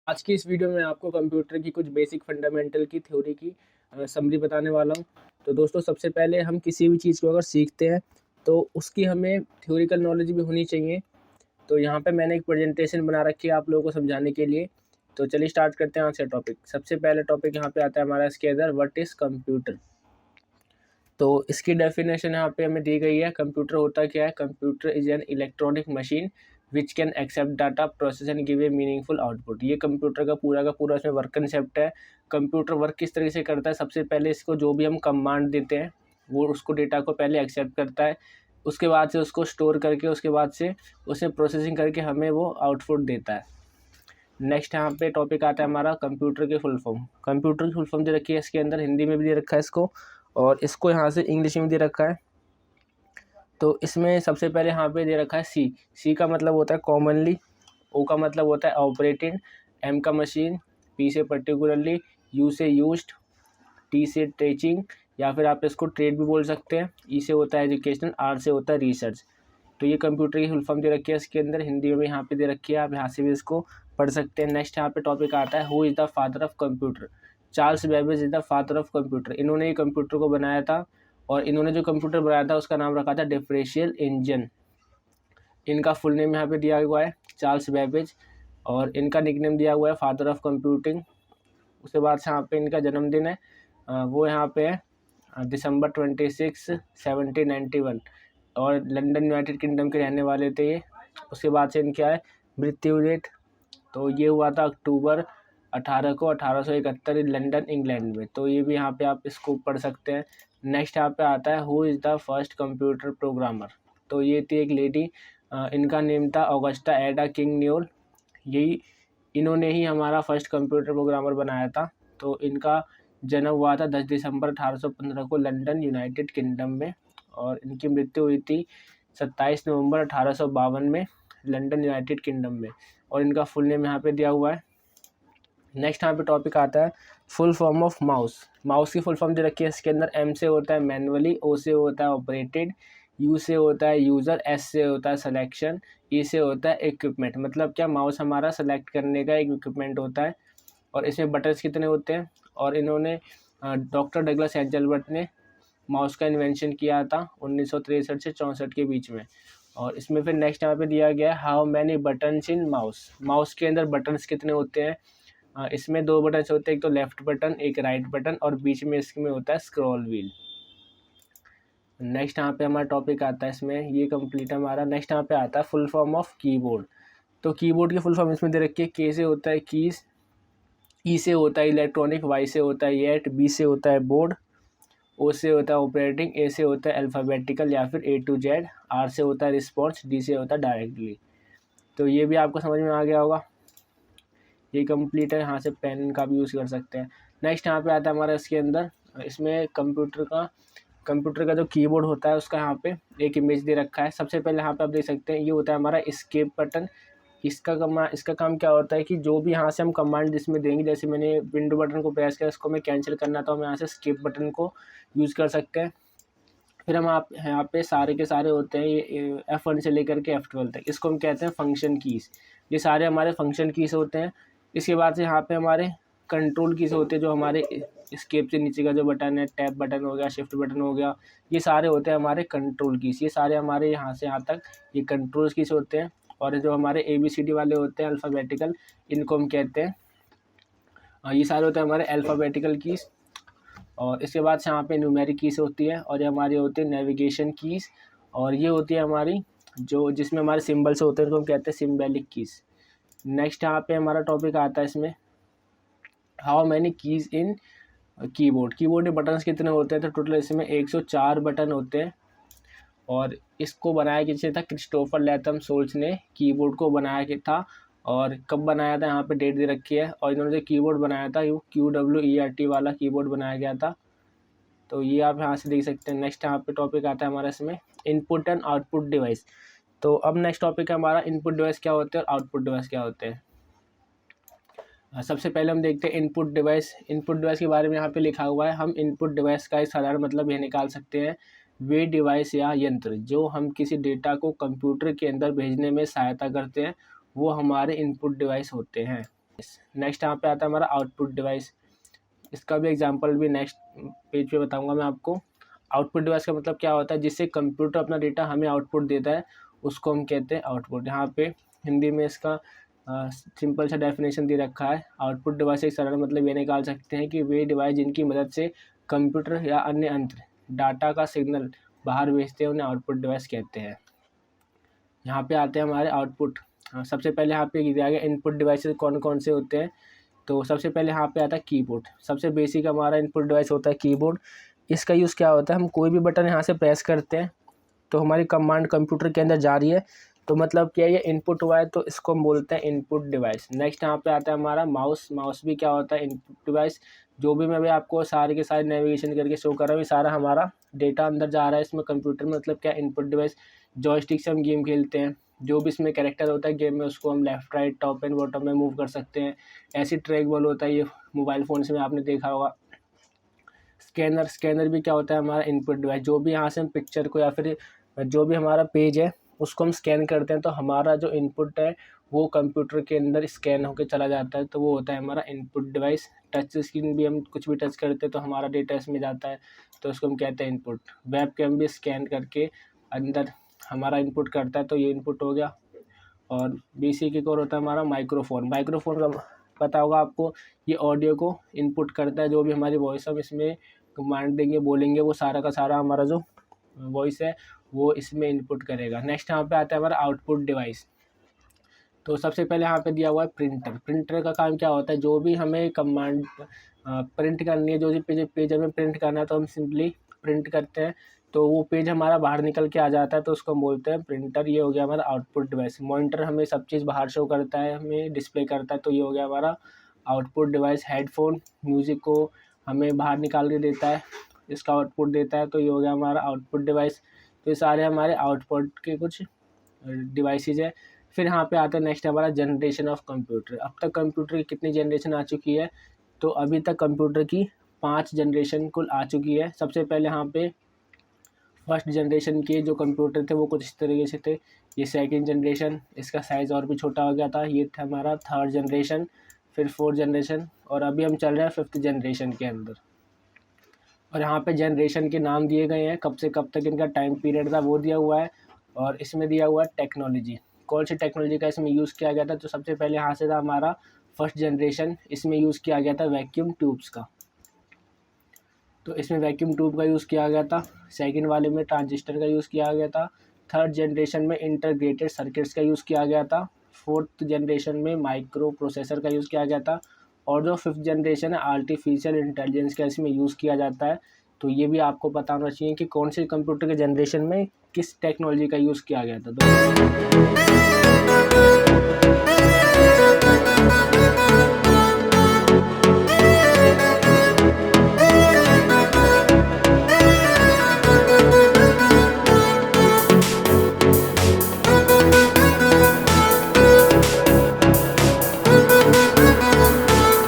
आज की इस वीडियो में आपको कंप्यूटर की कुछ बेसिक फंडामेंटल की थ्योरी की समरी बताने वाला हूँ। तो दोस्तों, सबसे पहले हम किसी भी चीज़ को अगर सीखते हैं तो उसकी हमें थ्योरिकल नॉलेज भी होनी चाहिए। तो यहाँ पे मैंने एक प्रेजेंटेशन बना रखी है आप लोगों को समझाने के लिए। तो चलिए स्टार्ट करते हैं आज का टॉपिक। सबसे पहले टॉपिक यहाँ पे आता है हमारा इसके अंदर, व्हाट इज़ कंप्यूटर। तो इसकी डेफिनेशन यहाँ पे हमें दी गई है। कंप्यूटर होता क्या है? Computer is an electronic machine which can accept data, process and give a meaningful output. ये कंप्यूटर का पूरा इसमें वर्क कंसेप्ट है। कंप्यूटर वर्क किस तरीके से करता है? सबसे पहले इसको जो भी हम कमांड देते हैं वो उसको डेटा को पहले एक्सेप्ट करता है, उसके बाद से उसको स्टोर करके उसके बाद से उसे प्रोसेसिंग करके हमें वो आउटपुट देता है। नेक्स्ट यहाँ पे टॉपिक आता है हमारा कंप्यूटर के फुल फॉर्म। कंप्यूटर की फुल फॉर्म दे रखी है इसके अंदर, हिंदी में भी दे रखा है इसको, और इसको यहाँ से इंग्लिश में दे रखा है। तो इसमें सबसे पहले यहाँ पे दे रखा है सी। सी का मतलब होता है कॉमनली, ओ का मतलब होता है ऑपरेटिंग, एम का मशीन, पी से पर्टिकुलरली, यू से यूज्ड, टी से टीचिंग या फिर आप इसको ट्रेड भी बोल सकते हैं, ई से होता है एजुकेशन, आर से होता है रिसर्च। तो ये कंप्यूटर की फुल फॉर्म दे रखी है इसके अंदर, हिंदी में भी यहाँ पे दे रखी है, आप यहाँ से भी इसको पढ़ सकते हैं। नेक्स्ट यहाँ पे टॉपिक आता है, who is the father of computer. Charles Babbage is the father of computer. इन्होंने ही कंप्यूटर को बनाया था, और इन्होंने जो कंप्यूटर बनाया था उसका नाम रखा था डिफरेंशियल इंजन। इनका फुल नेम यहाँ पे दिया हुआ है चार्ल्स बेबेज, और इनका निकनेम दिया हुआ है फादर ऑफ कंप्यूटिंग। उसके बाद से यहाँ पे इनका जन्मदिन है, वो यहाँ पे है दिसंबर 26, 1791, और लंदन यूनाइटेड किंगडम के रहने वाले थे ये। उसके बाद से इनका है मृत्यु डेट, तो ये हुआ था अक्टूबर 18 को 1871 लंदन इंग्लैंड में। तो ये भी यहाँ पे आप इसको पढ़ सकते हैं। नेक्स्ट यहाँ पे आता है, who is the first computer programmer. तो ये थी एक लेडी, इनका नेम था ऑगस्टा एडा किंग न्यूल। यही इन्होंने ही हमारा फर्स्ट कंप्यूटर प्रोग्रामर बनाया था। तो इनका जन्म हुआ था 10 दिसंबर 1815 को लंदन यूनाइटेड किंगडम में, और इनकी मृत्यु हुई थी 27 नवंबर 1852 में लंदन यूनाइटेड किंगडम में, और इनका फुल नेम यहाँ पे दिया हुआ है। नेक्स्ट यहाँ पे टॉपिक आता है full form of mouse. Mouse की फुल फॉर्म दे रखी है इसके अंदर, एम से होता है मैनुअली, ओ से होता है ऑपरेटेड, यू से होता है यूज़र, एस से होता है सिलेक्शन, ई से होता है इक्विपमेंट। मतलब क्या, माउस हमारा सेलेक्ट करने का एक इक्विपमेंट होता है, और इसमें बटन्स कितने होते हैं। और इन्होंने डॉक्टर डगलस एंजलबर्ट ने माउस का इन्वेंशन किया था 1963 से 64 के बीच में। और इसमें फिर नेक्स्ट यहाँ पे दिया गया है, how many buttons in mouse. Mouse के अंदर बटन्स कितने होते हैं? इसमें 2 बटन्स होते हैं, एक तो लेफ्ट बटन, एक राइट बटन, और बीच में इसमें होता है स्क्रॉल व्हील। नेक्स्ट यहाँ पे हमारा टॉपिक आता है इसमें, ये कंप्लीट हमारा। नेक्स्ट यहाँ पे आता है फुल फॉर्म ऑफ कीबोर्ड। तो कीबोर्ड की फुल फॉर्म इसमें दे रखी है, के से होता है कीज, ई से होता है इलेक्ट्रॉनिक, वाई से होता है येट, बी से होता है बोर्ड, ओ से होता है ऑपरेटिंग, ए से होता है अल्फ़ाबेटिकल या फिर ए टू जेड, आर से होता है रिस्पॉन्स, डी से होता है डायरेक्टली। तो ये भी आपको समझ में आ गया होगा। ये कंप्लीट है, यहाँ से पेन का भी यूज़ कर सकते हैं। नेक्स्ट यहाँ पे आता है हमारा इसके अंदर, इसमें कंप्यूटर का जो कीबोर्ड होता है उसका यहाँ पे एक इमेज दे रखा है। सबसे पहले यहाँ पे आप देख सकते हैं, ये होता है हमारा एस्केप बटन। इसका काम क्या होता है कि जो भी यहाँ से हम कमांड जिसमें देंगे, जैसे मैंने विंडो बटन को प्रेस किया, इसको मैं कैंसिल करना तो हम यहाँ से स्किप बटन को यूज़ कर सकते हैं। फिर हम आप यहाँ पे सारे के सारे होते हैं, ये F1 से लेकर के F12 तक, इसको हम कहते हैं फंक्शन कीज़। ये सारे हमारे फंक्शन कीज़ होते हैं। इसके बाद से यहाँ पे हमारे कंट्रोल कीज़ होते हैं, जो हमारे स्केप से नीचे का जो बटन है, टैब बटन हो गया, शिफ्ट बटन हो गया, ये सारे होते हैं हमारे कंट्रोल कीज़। ये सारे हमारे यहाँ से यहाँ तक ये कंट्रोल कीज़ होते हैं। और जो हमारे ABCD वाले होते हैं अल्फ़ाबेटिकल, इनको हम कहते हैं, ये सारे होते हैं हमारे अल्फ़ाबेटिकल कीज़। और इसके बाद से यहाँ पे न्यूमेरिक कीज़ होती है, और ये हमारी होती है नेविगेशन कीज़, और ये होती है हमारी जो जिसमें हमारे सिंबल्स होते हैं, उनको हम कहते हैं सिम्बॉलिक कीज़। नेक्स्ट यहाँ पे हमारा टॉपिक आता है इसमें, how many keys in keyboard. Keyboard में बटन्स कितने होते हैं? तो टोटल इसमें 104 बटन होते हैं। और इसको बनाया किसने था? क्रिस्टोफर लैथम सोल्स ने कीबोर्ड को बनाया कि था, और कब बनाया था यहाँ पे डेट दे रखी है। और इन्होंने जो कीबोर्ड बनाया था, वो QWERT वाला कीबोर्ड बनाया गया था। तो ये आप यहाँ से देख सकते हैं। नेक्स्ट यहाँ पे टॉपिक आता है हमारा इसमें, इनपुट एंड आउटपुट डिवाइस। तो अब नेक्स्ट टॉपिक है हमारा, इनपुट डिवाइस क्या होते हैं और आउटपुट डिवाइस क्या होते हैं। सबसे पहले हम देखते हैं इनपुट डिवाइस। इनपुट डिवाइस के बारे में यहाँ पे लिखा हुआ है, हम इनपुट डिवाइस का एक साधारण मतलब ये निकाल सकते हैं, वे डिवाइस या यंत्र जो हम किसी डेटा को कंप्यूटर के अंदर भेजने में सहायता करते हैं, वो हमारे इनपुट डिवाइस होते हैं। नेक्स्ट यहाँ पे आता है हमारा आउटपुट डिवाइस। इसका भी एग्जांपल भी नेक्स्ट पेज पे बताऊंगा मैं आपको। आउटपुट डिवाइस का मतलब क्या होता है, जिससे कंप्यूटर अपना डेटा हमें आउटपुट देता है, उसको हम कहते हैं आउटपुट। यहाँ पे हिंदी में इसका सिंपल सा डेफिनेशन दे रखा है। आउटपुट डिवाइस एक सरल मतलब ये निकाल सकते हैं कि वे डिवाइस जिनकी मदद से कंप्यूटर या अन्य यंत्र डाटा का सिग्नल बाहर भेजते हैं, उन्हें आउटपुट डिवाइस कहते हैं। यहाँ पे आते हैं हमारे आउटपुट। सबसे पहले यहाँ पे दिया गया इनपुट डिवाइसेस कौन कौन से होते हैं। तो सबसे पहले यहाँ पे आता है कीबोर्ड। सबसे बेसिक हमारा इनपुट डिवाइस होता है कीबोर्ड। इसका यूज़ क्या होता है, हम कोई भी बटन यहाँ से प्रेस करते हैं तो हमारी कमांड कंप्यूटर के अंदर जा रही है, तो मतलब क्या ये इनपुट हुआ है, तो इसको हम बोलते हैं इनपुट डिवाइस। नेक्स्ट यहाँ पे आता है हमारा माउस। माउस भी क्या होता है, इनपुट डिवाइस। जो भी मैं अभी आपको सारे के सारे नेविगेशन करके शो कर रहा हूँ, ये सारा हमारा डेटा अंदर जा रहा है इसमें कंप्यूटर में, मतलब क्या इनपुट डिवाइस। जॉयस्टिक से हम गेम खेलते हैं, जो भी इसमें कैरेक्टर होता है गेम में, उसको हम left right top and bottom में मूव कर सकते हैं। ऐसी ट्रैक बॉल होता है, ये मोबाइल फ़ोन्स में आपने देखा होगा। स्कैनर भी क्या होता है, हमारा इनपुट डिवाइस। जो भी यहाँ से हम पिक्चर को या फिर जो भी हमारा पेज है उसको हम स्कैन करते हैं, तो हमारा जो इनपुट है वो कंप्यूटर के अंदर स्कैन होकर चला जाता है, तो वो होता है हमारा इनपुट डिवाइस। टच स्क्रीन भी हम कुछ भी टच करते हैं तो हमारा डेटा इसमें जाता है, तो उसको हम कहते हैं इनपुट। वेब कैम भी स्कैन करके अंदर हमारा इनपुट करता है, तो ये इनपुट हो गया। और बेसिक एक और होता है हमारा माइक्रोफोन। माइक्रोफोन का पता होगा आपको, ये ऑडियो को इनपुट करता है। जो भी हमारी वॉइस हम इसमें कमांड देंगे, बोलेंगे, वो सारा का सारा हमारा जो वॉइस है वो इसमें इनपुट करेगा। नेक्स्ट यहाँ पे आता है हमारा आउटपुट डिवाइस। तो सबसे पहले यहाँ पे दिया हुआ है प्रिंटर। प्रिंटर का काम क्या होता है, जो भी हमें कमांड प्रिंट करनी है, जो भी पेज हमें प्रिंट करना है, तो हम सिंपली प्रिंट करते हैं, तो वो पेज हमारा बाहर निकल के आ जाता है, तो उसको हम बोलते हैं प्रिंटर। ये हो गया हमारा आउटपुट डिवाइस। मॉनिटर हमें सब चीज़ बाहर शो करता है, हमें डिस्प्ले करता है, तो ये हो गया हमारा आउटपुट डिवाइस। हेडफोन म्यूज़िक को हमें बाहर निकाल के देता है, इसका आउटपुट देता है, तो ये हो गया हमारा आउटपुट डिवाइस। तो ये सारे हमारे आउटपुट के कुछ डिवाइसेज है। फिर यहाँ पे आता है नेक्स्ट हमारा जनरेशन ऑफ कंप्यूटर। अब तक कंप्यूटर की कितनी जनरेशन आ चुकी है, तो अभी तक कंप्यूटर की 5 जनरेशन कुल आ चुकी है। सबसे पहले यहाँ पे फर्स्ट जनरेशन के जो कंप्यूटर थे वो कुछ इस तरीके से थे। ये सेकंड जनरेशन, इसका साइज़ और भी छोटा हो गया था। ये था हमारा थर्ड जनरेशन, फिर फोर्थ जनरेशन, और अभी हम चल रहे हैं फिफ्थ जनरेशन के अंदर। और यहाँ पे जनरेशन के नाम दिए गए हैं, कब से कब तक इनका टाइम पीरियड था वो दिया हुआ है, और इसमें दिया हुआ है टेक्नोलॉजी, कौन सी टेक्नोलॉजी का इसमें यूज़ किया गया था। तो सबसे पहले यहाँ से था हमारा फर्स्ट जनरेशन, इसमें यूज़ किया गया था वैक्यूम ट्यूब्स का, तो इसमें वैक्यूम ट्यूब का यूज़ किया गया था। सेकंड वाले में ट्रांजिस्टर का यूज़ किया गया था। थर्ड जनरेशन में इंटीग्रेटेड सर्किट्स का यूज़ किया गया था। फोर्थ जनरेशन में माइक्रो प्रोसेसर का यूज़ किया गया था। और जो फिफ्थ जनरेशन है आर्टिफिशियल इंटेलिजेंस का इसमें यूज़ किया जाता है। तो ये भी आपको पता होना चाहिए कि कौन से कंप्यूटर के जनरेशन में किस टेक्नोलॉजी का यूज़ किया गया था।